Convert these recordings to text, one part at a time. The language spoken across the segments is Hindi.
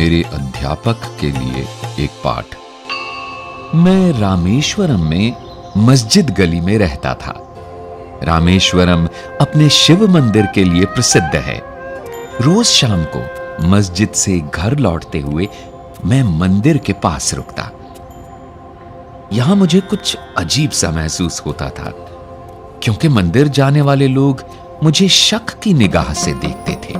मेरे अध्यापक के लिए एक पाठ। मैं रामेश्वरम में मस्जिद गली में रहता था। रामेश्वरम अपने शिव मंदिर के लिए प्रसिद्ध है। रोज शाम को मस्जिद से घर लौटते हुए मैं मंदिर के पास रुकता। यहां मुझे कुछ अजीब सा महसूस होता था, क्योंकि मंदिर जाने वाले लोग मुझे शक की निगाह से देखते थे।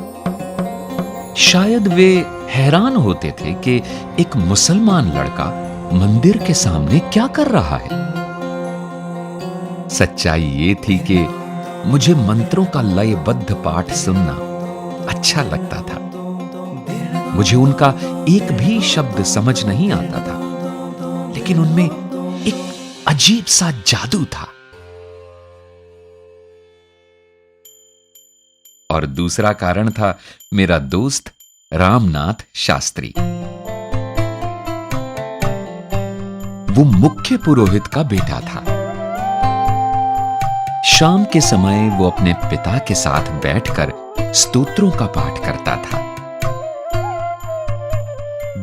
शायद वे हैरान होते थे कि एक मुसलमान लड़का मंदिर के सामने क्या कर रहा है। सच्चाई ये थी कि मुझे मंत्रों का लयबद्ध पाठ सुनना अच्छा लगता था। मुझे उनका एक भी शब्द समझ नहीं आता था, लेकिन उनमें एक अजीब सा जादू था। और दूसरा कारण था मेरा दोस्त रामनाथ शास्त्री। वो मुख्य पुरोहित का बेटा था। शाम के समय वो अपने पिता के साथ बैठकर स्तोत्रों का पाठ करता था।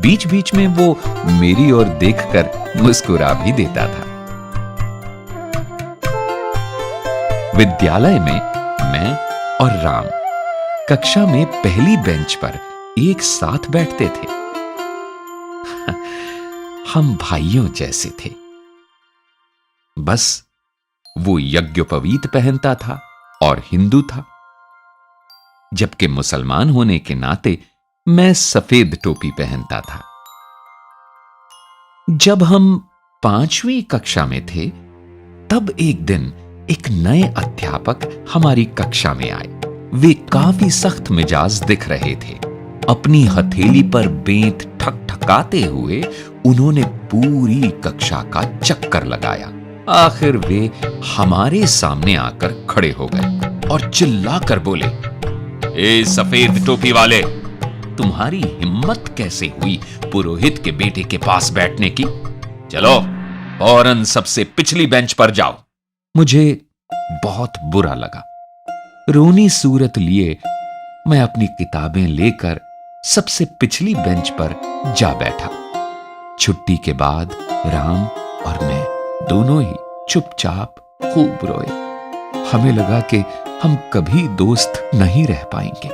बीच बीच में वो मेरी ओर देखकर मुस्कुरा भी देता था। विद्यालय में मैं और राम कक्षा में पहली बेंच पर एक साथ बैठते थे। हम भाइयों जैसे थे। बस वो यज्ञोपवीत पहनता था और हिंदू था, जबकि मुसलमान होने के नाते मैं सफेद टोपी पहनता था। जब हम 5वीं कक्षा में थे, तब एक दिन एक नए अध्यापक हमारी कक्षा में आए। वे काफी सख्त मिजाज दिख रहे थे। अपनी हथेली पर बेंत ठकठकाते हुए उन्होंने पूरी कक्षा का चक्कर लगाया। आखिर वे हमारे सामने आकर खड़े हो गए और चिल्लाकर बोले, ए सफेद टोपी वाले, तुम्हारी हिम्मत कैसे हुई पुरोहित के बेटे के पास बैठने की? चलो फौरन सबसे पिछली बेंच पर जाओ। मुझे बहुत बुरा लगा। रोनी सूरत लिए मैं अपनी किताबें लेकर सबसे पिछली बेंच पर जा बैठा। छुट्टी के बाद राम और मैं दोनों ही चुपचाप खूब रोए। हमें लगा कि हम कभी दोस्त नहीं रह पाएंगे।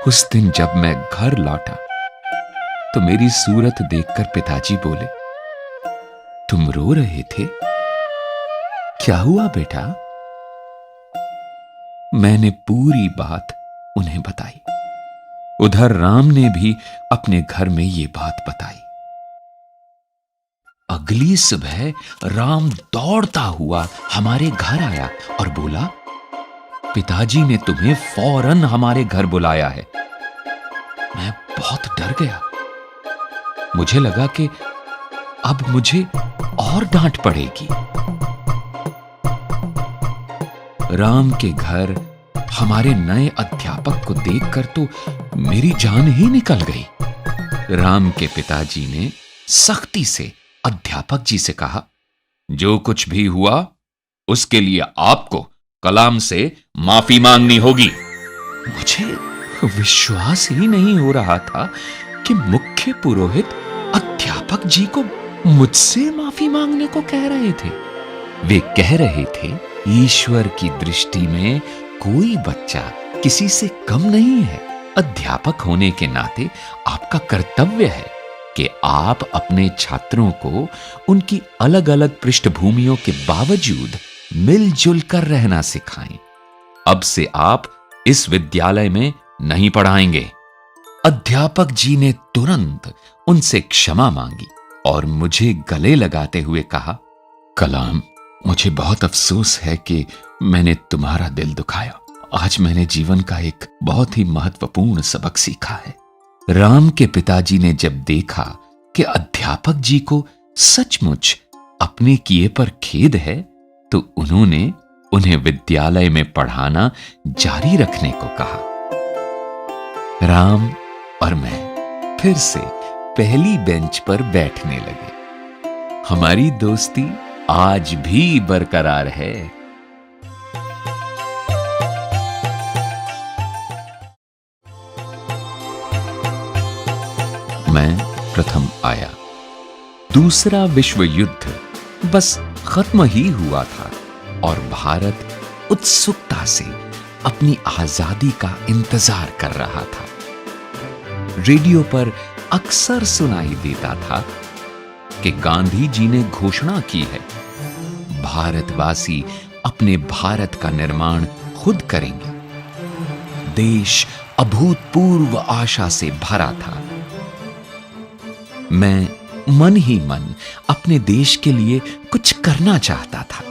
उस दिन जब मैं घर लौटा तो मेरी सूरत देखकर पिताजी बोले, तुम रो रहे थे? क्या हुआ बेटा? मैंने पूरी बात उन्हें बताई। उधर राम ने भी अपने घर में ये बात बताई। अगली सुबह राम दौड़ता हुआ हमारे घर आया और बोला, पिताजी ने तुम्हें फौरन हमारे घर बुलाया है। मैं बहुत डर गया। मुझे लगा कि अब मुझे और डांट पड़ेगी। राम के घर हमारे नए अध्यापक को देखकर तो मेरी जान ही निकल गई। राम के पिताजी ने सख्ती से अध्यापक जी से कहा, जो कुछ भी हुआ उसके लिए आपको कलाम से माफी मांगनी होगी। मुझे विश्वास ही नहीं हो रहा था कि मुख्य पुरोहित अध्यापक जी को मुझसे माफी मांगने को कह रहे थे। वे कह रहे थे, ईश्वर की दृष्टि में कोई बच्चा किसी से कम नहीं है। अध्यापक होने के नाते आपका कर्तव्य है कि आप अपने छात्रों को उनकी अलग अलग पृष्ठभूमियों के बावजूद मिलजुल कर रहना सिखाएं। अब से आप इस विद्यालय में नहीं पढ़ाएंगे। अध्यापक जी ने तुरंत उनसे क्षमा मांगी और मुझे गले लगाते हुए कहा, कलाम, मुझे बहुत अफसोस है कि मैंने तुम्हारा दिल दुखाया। आज मैंने जीवन का एक बहुत ही महत्वपूर्ण सबक सीखा है। राम के पिताजी ने जब देखा कि अध्यापक जी को सचमुच अपने किए पर खेद है, तो उन्होंने उन्हें विद्यालय में पढ़ाना जारी रखने को कहा। राम और मैं फिर से पहली बेंच पर बैठने लगे। हमारी दोस्ती आज भी बरकरार है। मैं प्रथम आया। दूसरा विश्व युद्ध बस खत्म ही हुआ था और भारत उत्सुकता से अपनी आजादी का इंतजार कर रहा था। रेडियो पर अक्सर सुनाई देता था कि गांधी जी ने घोषणा की है, भारतवासी अपने भारत का निर्माण खुद करेंगे। देश अभूतपूर्व आशा से भरा था। मैं मन ही मन अपने देश के लिए कुछ करना चाहता था।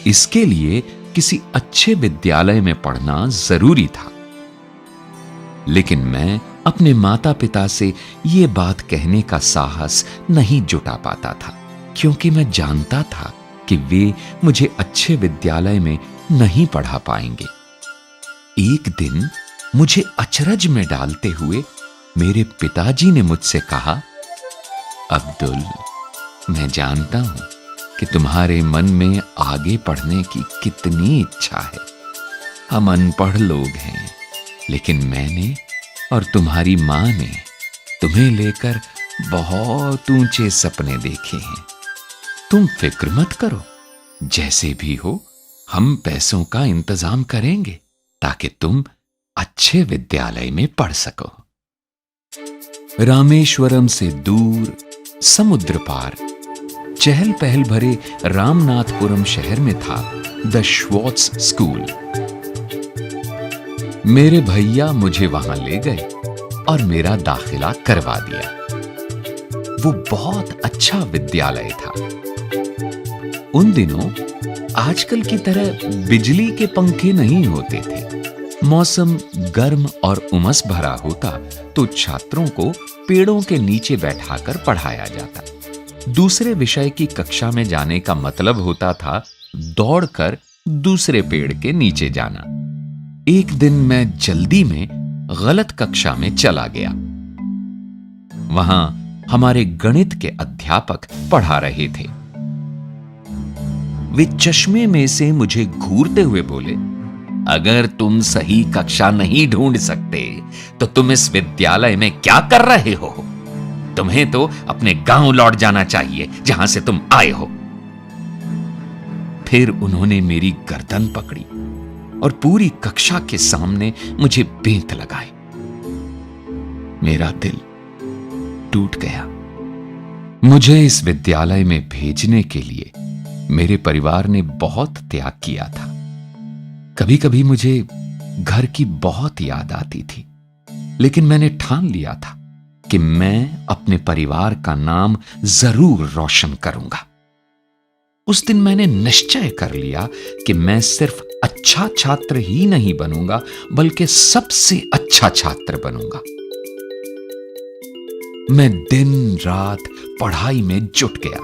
इसके लिए किसी अच्छे विद्यालय में पढ़ना जरूरी था। लेकिन मैं अपने माता पिता से यह बात कहने का साहस नहीं जुटा पाता था, क्योंकि मैं जानता था कि वे मुझे अच्छे विद्यालय में नहीं पढ़ा पाएंगे। एक दिन मुझे अचरज में डालते हुए मेरे पिताजी ने मुझसे कहा, अब्दुल, मैं जानता हूं कि तुम्हारे मन में आगे पढ़ने की कितनी इच्छा है। हम अनपढ़ लोग हैं, लेकिन मैंने और तुम्हारी मां ने तुम्हें लेकर बहुत ऊंचे सपने देखे हैं। तुम फिक्र मत करो, जैसे भी हो हम पैसों का इंतजाम करेंगे ताकि तुम अच्छे विद्यालय में पढ़ सको। रामेश्वरम से दूर समुद्र पार चहल पहल भरे रामनाथपुरम शहर में था द श्वार्ट्ज स्कूल। मेरे भैया मुझे वहां ले गए और मेरा दाखिला करवा दिया। वो बहुत अच्छा विद्यालय था। उन दिनों आजकल की तरह बिजली के पंखे नहीं होते थे। मौसम गर्म और उमस भरा होता तो छात्रों को पेड़ों के नीचे बैठाकर पढ़ाया जाता। दूसरे विषय की कक्षा में जाने का मतलब होता था दौड़कर दूसरे पेड़ के नीचे जाना। एक दिन मैं जल्दी में गलत कक्षा में चला गया। वहां हमारे गणित के अध्यापक पढ़ा रहे थे। वे चश्मे में से मुझे घूरते हुए बोले, अगर तुम सही कक्षा नहीं ढूंढ सकते तो तुम इस विद्यालय में क्या कर रहे हो? तुम्हें तो अपने गांव लौट जाना चाहिए जहां से तुम आए हो। फिर उन्होंने मेरी गर्दन पकड़ी और पूरी कक्षा के सामने मुझे बेंत लगाए। मेरा दिल टूट गया। मुझे इस विद्यालय में भेजने के लिए मेरे परिवार ने बहुत त्याग किया था। कभी कभी मुझे घर की बहुत याद आती थी, लेकिन मैंने ठान लिया था कि मैं अपने परिवार का नाम जरूर रोशन करूंगा। उस दिन मैंने निश्चय कर लिया कि मैं सिर्फ अच्छा छात्र ही नहीं बनूंगा, बल्कि सबसे अच्छा छात्र बनूंगा। मैं दिन रात पढ़ाई में जुट गया।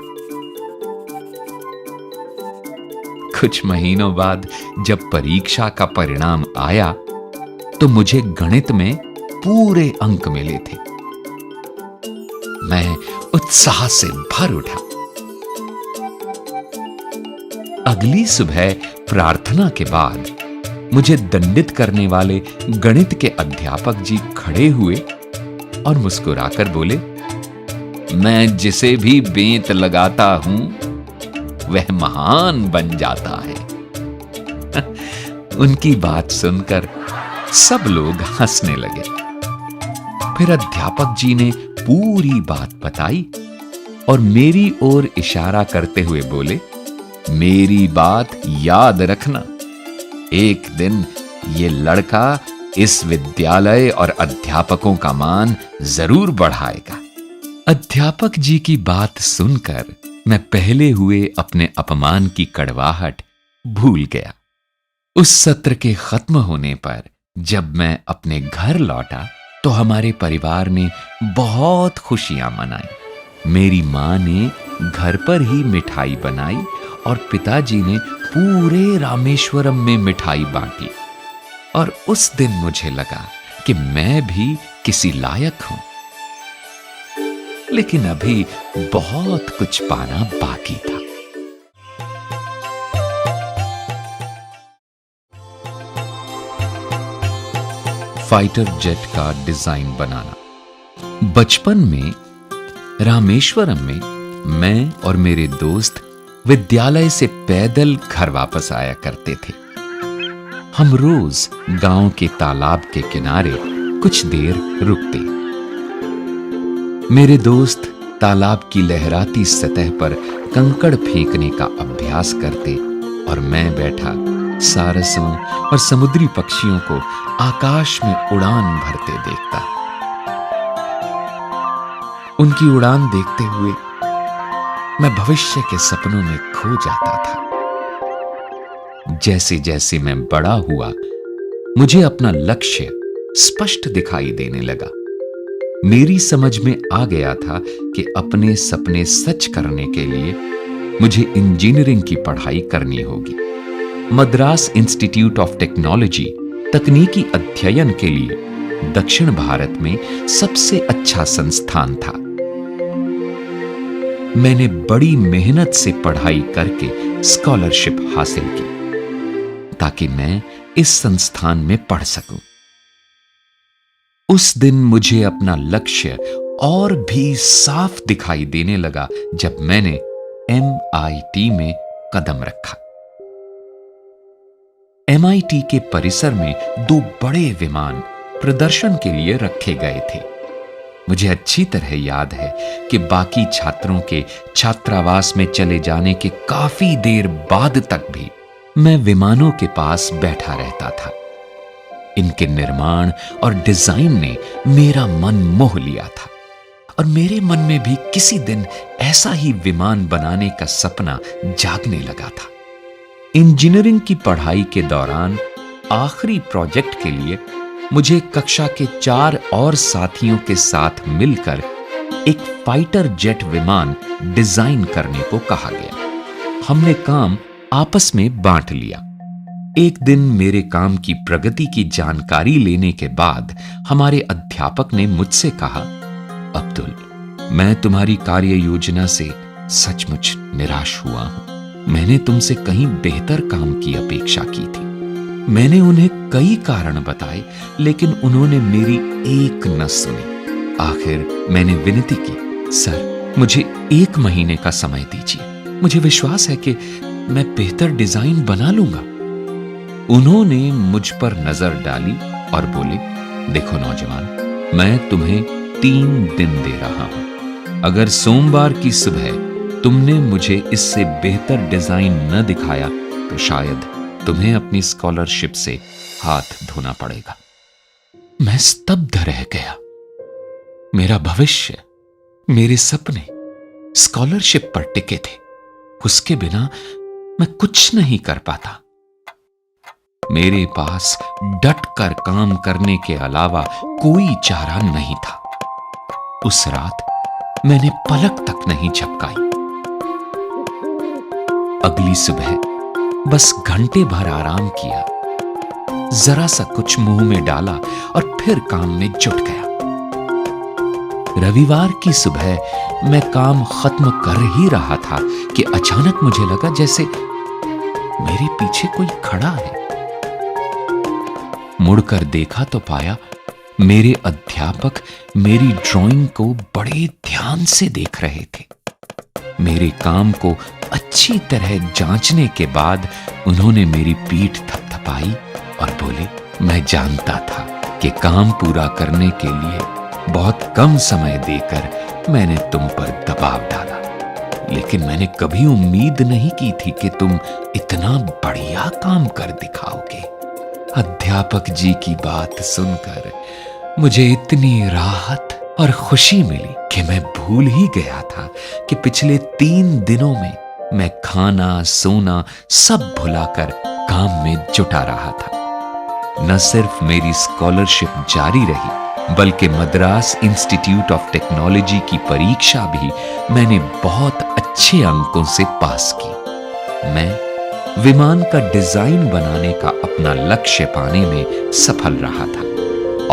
कुछ महीनों बाद जब परीक्षा का परिणाम आया तो मुझे गणित में पूरे अंक मिले थे। मैं उत्साह से भर उठा। अगली सुबह प्रार्थना के बाद मुझे दंडित करने वाले गणित के अध्यापक जी खड़े हुए और मुस्कुराकर बोले, मैं जिसे भी बेंत लगाता हूं वह महान बन जाता है। उनकी बात सुनकर सब लोग हंसने लगे। फिर अध्यापक जी ने पूरी बात बताई और मेरी ओर इशारा करते हुए बोले, मेरी बात याद रखना, एक दिन ये लड़का इस विद्यालय और अध्यापकों का मान जरूर बढ़ाएगा। अध्यापक जी की बात सुनकर मैं पहले हुए अपने अपमान की कड़वाहट भूल गया। उस सत्र के खत्म होने पर जब मैं अपने घर लौटा तो हमारे परिवार ने बहुत खुशियां मनाई। मेरी मां ने घर पर ही मिठाई बनाई और पिताजी ने पूरे रामेश्वरम में मिठाई बांटी। और उस दिन मुझे लगा कि मैं भी किसी लायक हूं। लेकिन अभी बहुत कुछ पाना बाकी था। फाइटर जेट का डिजाइन बनाना। बचपन में रामेश्वरम में मैं और मेरे दोस्त विद्यालय से पैदल घर वापस आया करते थे। हम रोज गांव के तालाब के किनारे कुछ देर रुकते। मेरे दोस्त तालाब की लहराती सतह पर कंकड़ फेंकने का अभ्यास करते और मैं बैठा सारसों और समुद्री पक्षियों को आकाश में उड़ान भरते देखता। उनकी उड़ान देखते हुए मैं भविष्य के सपनों में खो जाता था। जैसे जैसे मैं बड़ा हुआ, मुझे अपना लक्ष्य स्पष्ट दिखाई देने लगा। मेरी समझ में आ गया था कि अपने सपने सच करने के लिए मुझे इंजीनियरिंग की पढ़ाई करनी होगी। मद्रास इंस्टीट्यूट ऑफ टेक्नोलॉजी तकनीकी अध्ययन के लिए दक्षिण भारत में सबसे अच्छा संस्थान था। मैंने बड़ी मेहनत से पढ़ाई करके स्कॉलरशिप हासिल की ताकि मैं इस संस्थान में पढ़ सकूं। उस दिन मुझे अपना लक्ष्य और भी साफ दिखाई देने लगा जब मैंने MIT में कदम रखा। MIT के परिसर में 2 बड़े विमान प्रदर्शन के लिए रखे गए थे। मुझे अच्छी तरह याद है कि बाकी छात्रों के छात्रावास में चले जाने के काफी देर बाद तक भी मैं विमानों के पास बैठा रहता था। इनके निर्माण और डिजाइन ने मेरा मन मोह लिया था और मेरे मन में भी किसी दिन ऐसा ही विमान बनाने का सपना जागने लगा था। इंजीनियरिंग की पढ़ाई के दौरान आखिरी प्रोजेक्ट के लिए मुझे कक्षा के 4 और साथियों के साथ मिलकर एक फाइटर जेट विमान डिजाइन करने को कहा गया। हमने काम आपस में बांट लिया। एक दिन मेरे काम की प्रगति की जानकारी लेने के बाद हमारे अध्यापक ने मुझसे कहा, अब्दुल, मैं तुम्हारी कार्य योजना से सचमुच निराश हुआ हूं। मैंने तुमसे कहीं बेहतर काम की अपेक्षा की थी। मैंने उन्हें कई कारण बताए, लेकिन उन्होंने मेरी एक न सुनी। आखिर मैंने विनती की, सर, मुझे 1 महीने का समय दीजिए। मुझे विश्वास है कि मैं बेहतर डिजाइन बना लूंगा। उन्होंने मुझ पर नजर डाली और बोले, देखो नौजवान, मैं तुम्हें 3 दिन दे रहा हूं। अगर सोमवार की सुबह तुमने मुझे इससे बेहतर डिजाइन न दिखाया तो शायद तुम्हें अपनी स्कॉलरशिप से हाथ धोना पड़ेगा। मैं स्तब्ध रह गया। मेरा भविष्य, मेरे सपने स्कॉलरशिप पर टिके थे। उसके बिना मैं कुछ नहीं कर पाता। मेरे पास डट कर काम करने के अलावा कोई चारा नहीं था। उस रात मैंने पलक तक नहीं झपकाई। अगली सुबह बस घंटे भर आराम किया, जरा सा कुछ मुंह में डाला और फिर काम में जुट गया। रविवार की सुबह मैं काम खत्म कर ही रहा था कि अचानक मुझे लगा जैसे मेरे पीछे कोई खड़ा है। मुड़कर देखा तो पाया मेरे अध्यापक मेरी ड्राइंग को बड़े ध्यान से देख रहे थे। मेरे काम को अच्छी तरह जांचने के बाद उन्होंने मेरी पीठ थपथपाई और बोले, मैं जानता था कि काम पूरा करने के लिए बहुत कम समय देकर मैंने तुम पर दबाव डाला, लेकिन मैंने कभी उम्मीद नहीं की थी कि तुम इतना बढ़िया काम कर दिखाओगे। अध्यापक जी की बात सुनकर मुझे इतनी राहत और खुशी मिली कि मैं भूल ही गया था कि पिछले 3 दिनों में मैं खाना सोना सब भुलाकर काम में जुटा रहा था। न सिर्फ मेरी स्कॉलरशिप जारी रही, बल्कि मद्रास इंस्टीट्यूट ऑफ टेक्नोलॉजी की परीक्षा भी मैंने बहुत अच्छे अंकों से पास की। मैं विमान का डिजाइन बनाने का अपना लक्ष्य पाने में सफल रहा था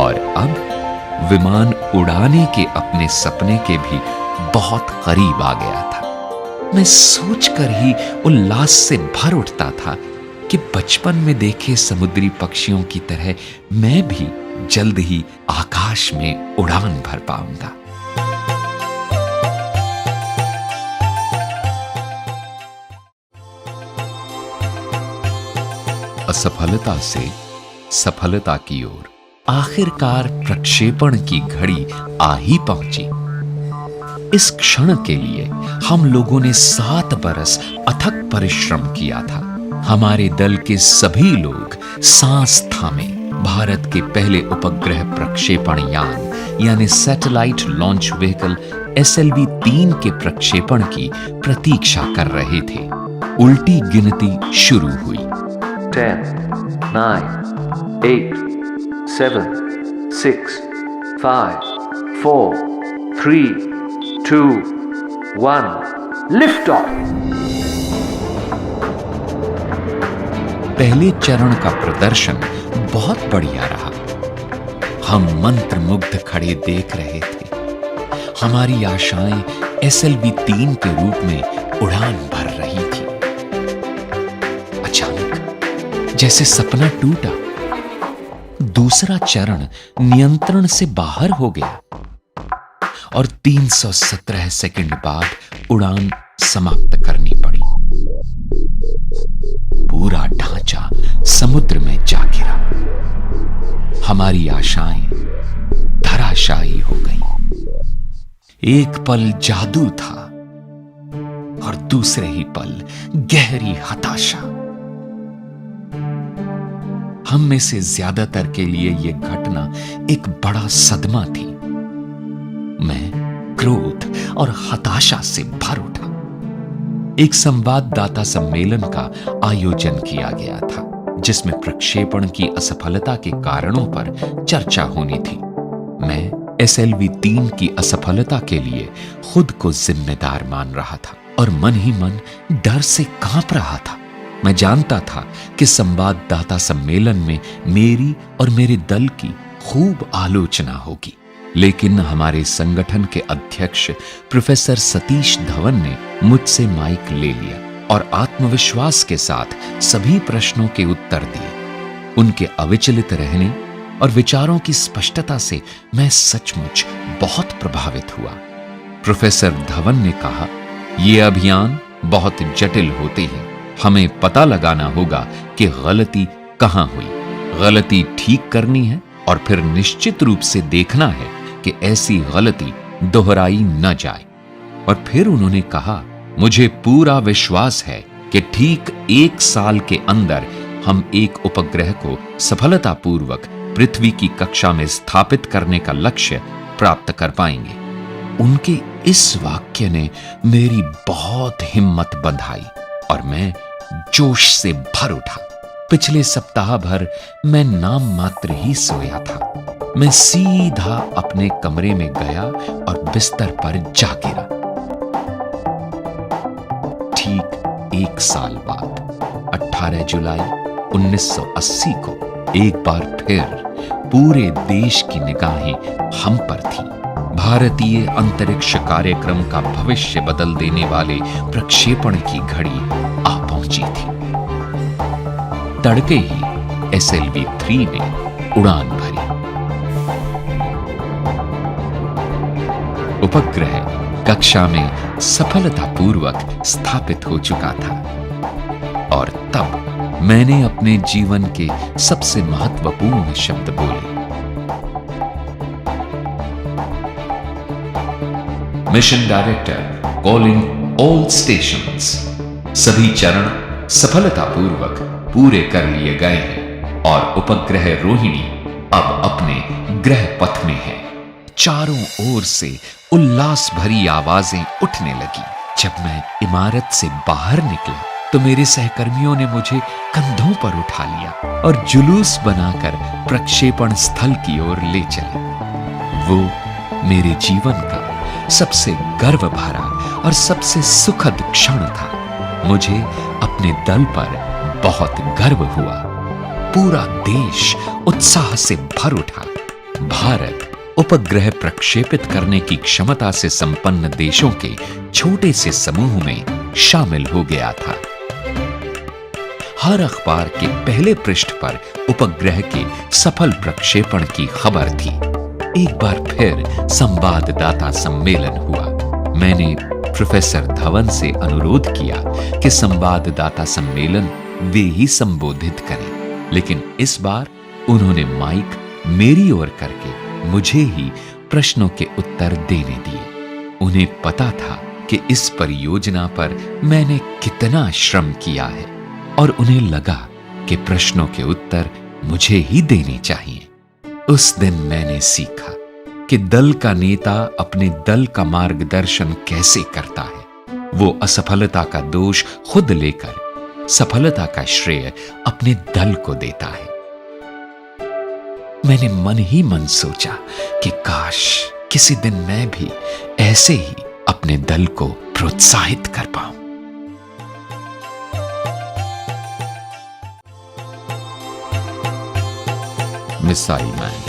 और अब विमान उड़ाने के अपने सपने के भी बहुत करीब आ गया था। मैं सोचकर ही उल्लास से भर उठता था कि बचपन में देखे समुद्री पक्षियों की तरह मैं भी जल्द ही आकाश में उड़ान भर पाऊंगा। असफलता से सफलता की ओर आखिरकार प्रक्षेपण की घड़ी आ ही पहुंची। इस क्षण के लिए हम लोगों ने 7 बरस अथक परिश्रम किया था। हमारे दल के सभी लोग सांस थामे भारत के पहले उपग्रह प्रक्षेपण यान यानी सैटेलाइट लॉन्च व्हीकल SLV-3 के प्रक्षेपण की प्रतीक्षा कर रहे थे। उल्टी गिनती शुरू हुई। 10, 9, 8, 7, 6, 5, 4, 3, 2, 1, lift off! पहले चरण का प्रदर्शन बहुत बढ़िया रहा। हम मंत्रमुग्ध खड़े देख रहे थे। हमारी आशाएं SLV-3 के रूप में उड़ान भर रही थी। अचानक जैसे सपना टूटा, दूसरा चरण नियंत्रण से बाहर हो गया और 317 सेकंड बाद उड़ान समाप्त करनी पड़ी। पूरा ढांचा समुद्र में जा गिरा। हमारी आशाएं धराशायी हो गईं। एक पल जादू था और दूसरे ही पल गहरी हताशा। हम में से ज्यादातर के लिए यह घटना एक बड़ा सदमा थी। मैं क्रोध और हताशा से भर उठा। एक संवाददाता सम्मेलन का आयोजन किया गया था, जिसमें प्रक्षेपण की असफलता के कारणों पर चर्चा होनी थी। मैं SLV-3 की असफलता के लिए खुद को जिम्मेदार मान रहा था और मन ही मन डर से कांप रहा था। मैं जानता था कि संवाददाता सम्मेलन में मेरी और मेरे दल की खूब आलोचना होगी, लेकिन हमारे संगठन के अध्यक्ष प्रोफेसर सतीश धवन ने मुझसे माइक ले लिया और आत्मविश्वास के साथ सभी प्रश्नों के उत्तर दिए। उनके अविचलित रहने और विचारों की स्पष्टता से मैं सचमुच बहुत प्रभावित हुआ। प्रोफेसर धवन ने कहा, यह अभियान बहुत जटिल होते हैं। हमें पता लगाना होगा कि गलती कहां हुई, गलती ठीक करनी है और फिर निश्चित रूप से देखना है कि ऐसी गलती दोहराई न जाए। और फिर उन्होंने कहा, मुझे पूरा विश्वास है कि ठीक 1 साल के अंदर हम एक उपग्रह को सफलतापूर्वक पृथ्वी की कक्षा में स्थापित करने का लक्ष्य प्राप्त कर पाएंगे। उनके इस वाक्य ने मेरी बहुत हिम्मत बंधाई और मैं जोश से भर उठा। पिछले सप्ताह भर मैं नाम मात्र ही सोया था। मैं सीधा अपने कमरे में गया और बिस्तर पर जा गिरा। ठीक 1 साल बाद 18 जुलाई 1980 को एक बार फिर पूरे देश की निगाहें हम पर थी। भारतीय अंतरिक्ष कार्यक्रम का भविष्य बदल देने वाले प्रक्षेपण की घड़ी आ पहुंची थी। तड़के ही SLV-3 ने उड़ान भरी। उपग्रह कक्षा में सफलतापूर्वक स्थापित हो चुका था और तब मैंने अपने जीवन के सबसे महत्वपूर्ण शब्द बोले। Mission director calling all stations. सभी चरण सफलतापूर्वक पूरे कर लिए गए हैं और उपग्रह रोहिणी अब अपने ग्रह पथ में है। चारों ओर से उल्लास भरी आवाजें उठने लगी। जब मैं इमारत से बाहर निकला तो मेरे सहकर्मियों ने मुझे कंधों पर उठा लिया और जुलूस बनाकर प्रक्षेपण स्थल की ओर ले चले। वो मेरे जीवन का सबसे गर्व भरा और सबसे सुखद क्षण था। मुझे अपने दल पर बहुत गर्व हुआ। पूरा देश उत्साह से भर उठा। भारत उपग्रह प्रक्षेपित करने की क्षमता से संपन्न देशों के छोटे से समूह में शामिल हो गया था। हर अखबार के पहले पृष्ठ पर उपग्रह के सफल प्रक्षेपण की खबर थी। एक बार फिर संवाददाता सम्मेलन हुआ। मैंने प्रोफेसर धवन से अनुरोध किया कि संवाददाता सम्मेलन वे ही संबोधित करें, लेकिन इस बार उन्होंने माइक मेरी ओर करके मुझे ही प्रश्नों के उत्तर देने दिए। उन्हें पता था कि इस परियोजना पर मैंने कितना श्रम किया है और उन्हें लगा कि प्रश्नों के उत्तर मुझे ही देने चाहिए। उस दिन मैंने सीखा कि दल का नेता अपने दल का मार्गदर्शन कैसे करता है। वो असफलता का दोष खुद लेकर सफलता का श्रेय अपने दल को देता है। मैंने मन ही मन सोचा कि काश किसी दिन मैं भी ऐसे ही अपने दल को प्रोत्साहित कर पाऊं। Missile man.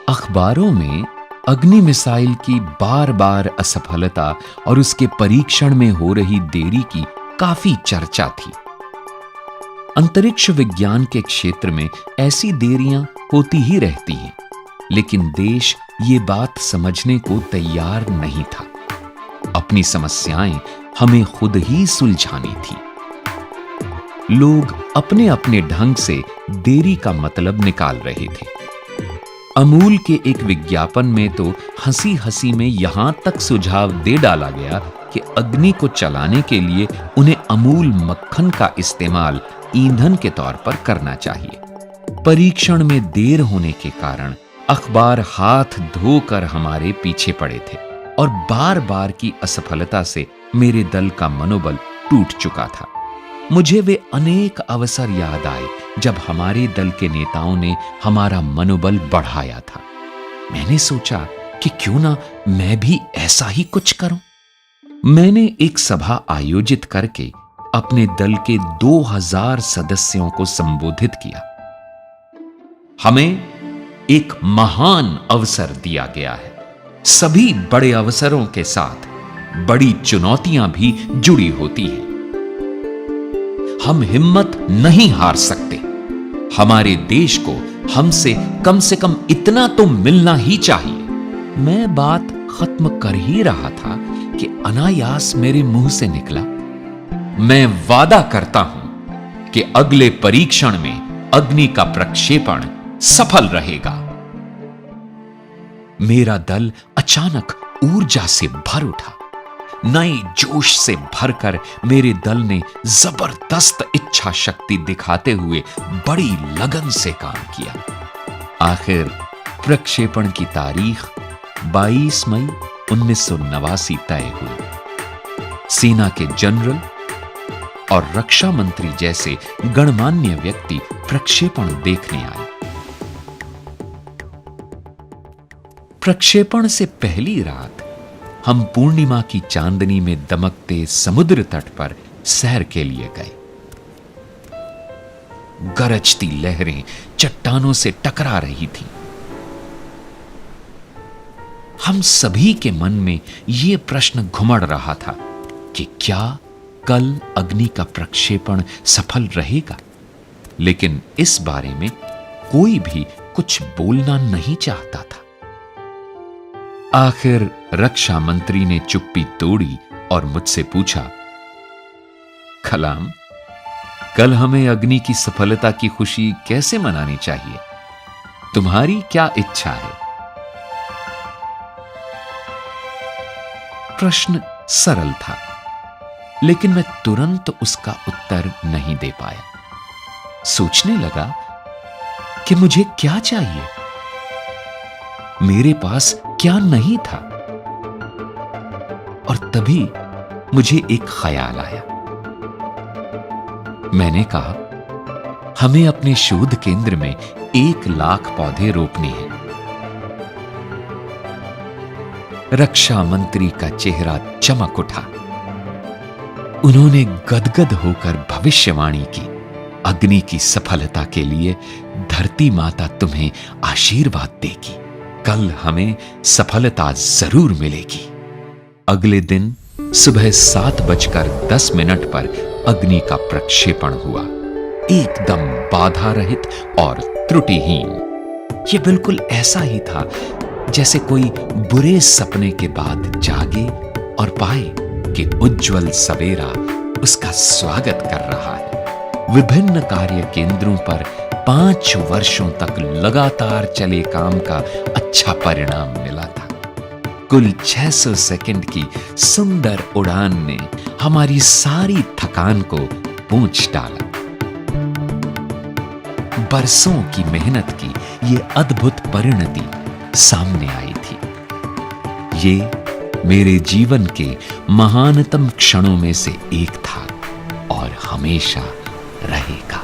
अखबारों में अग्नि मिसाइल की बार बार असफलता और उसके परीक्षण में हो रही देरी की काफी चर्चा थी। अंतरिक्ष विज्ञान के क्षेत्र में ऐसी देरियां होती ही रहती हैं, लेकिन देश ये बात समझने को तैयार नहीं था। अपनी समस्याएं हमें खुद ही सुलझानी थी। लोग अपने अपने ढंग से देरी का मतलब निकाल रहे थे। अमूल के एक विज्ञापन में तो हंसी हंसी में यहां तक सुझाव दे डाला गया कि अग्नि को चलाने के लिए उन्हें अमूल मक्खन का इस्तेमाल ईंधन के तौर पर करना चाहिए। परीक्षण में देर होने के कारण अखबार हाथ धोकर हमारे पीछे पड़े थे और बार बार की असफलता से मेरे दल का मनोबल टूट चुका था। मुझे वे अनेक अवसर याद आए जब हमारे दल के नेताओं ने हमारा मनोबल बढ़ाया था। मैंने सोचा कि क्यों ना मैं भी ऐसा ही कुछ करूं। मैंने एक सभा आयोजित करके अपने दल के 2000 सदस्यों को संबोधित किया। हमें एक महान अवसर दिया गया है। सभी बड़े अवसरों के साथ बड़ी चुनौतियां भी जुड़ी होती हैं। हम हिम्मत नहीं हार सकते। हमारे देश को हमसे कम इतना तो मिलना ही चाहिए। मैं बात खत्म कर ही रहा था कि अनायास मेरे मुंह से निकला, मैं वादा करता हूं कि अगले परीक्षण में अग्नि का प्रक्षेपण सफल रहेगा। मेरा दल अचानक ऊर्जा से भर उठा। नए जोश से भरकर मेरे दल ने जबरदस्त इच्छा शक्ति दिखाते हुए बड़ी लगन से काम किया। आखिर प्रक्षेपण की तारीख 22 मई 1989 तय हुई। सेना के जनरल और रक्षा मंत्री जैसे गणमान्य व्यक्ति प्रक्षेपण देखने आए। प्रक्षेपण से पहली रात हम पूर्णिमा की चांदनी में दमकते समुद्र तट पर सैर के लिए गए। गरजती लहरें चट्टानों से टकरा रही थीं। हम सभी के मन में यह प्रश्न घुमड़ रहा था कि क्या कल अग्नि का प्रक्षेपण सफल रहेगा, लेकिन इस बारे में कोई भी कुछ बोलना नहीं चाहता था। आखिर रक्षा मंत्री ने चुप्पी तोड़ी और मुझसे पूछा, कलाम, कल हमें अग्नि की सफलता की खुशी कैसे मनानी चाहिए? तुम्हारी क्या इच्छा है? प्रश्न सरल था, लेकिन मैं तुरंत उसका उत्तर नहीं दे पाया। सोचने लगा कि मुझे क्या चाहिए। मेरे पास क्या नहीं था। और तभी मुझे एक ख्याल आया। मैंने कहा, हमें अपने शोध केंद्र में 1 लाख पौधे रोपने हैं। रक्षा मंत्री का चेहरा चमक उठा। उन्होंने गदगद होकर भविष्यवाणी की, अग्नि की सफलता के लिए धरती माता तुम्हें आशीर्वाद देगी। कल हमें सफलता जरूर मिलेगी। अगले दिन सुबह 7:10 पर अग्नि का प्रक्षेपण हुआ, एकदम बाधा रहित और त्रुटिहीन। यह बिल्कुल ऐसा ही था जैसे कोई बुरे सपने के बाद जागे और पाए कि उज्जवल सवेरा उसका स्वागत कर रहा है। विभिन्न कार्य केंद्रों पर 5 वर्षों तक लगातार चले काम का अच्छा परिणाम मिला था। कुल 600 सेकंड की सुंदर उड़ान ने हमारी सारी थकान को पोंछ डाला। बरसों की मेहनत की ये अद्भुत परिणति सामने आई थी। ये मेरे जीवन के महानतम क्षणों में से एक था और हमेशा रहेगा।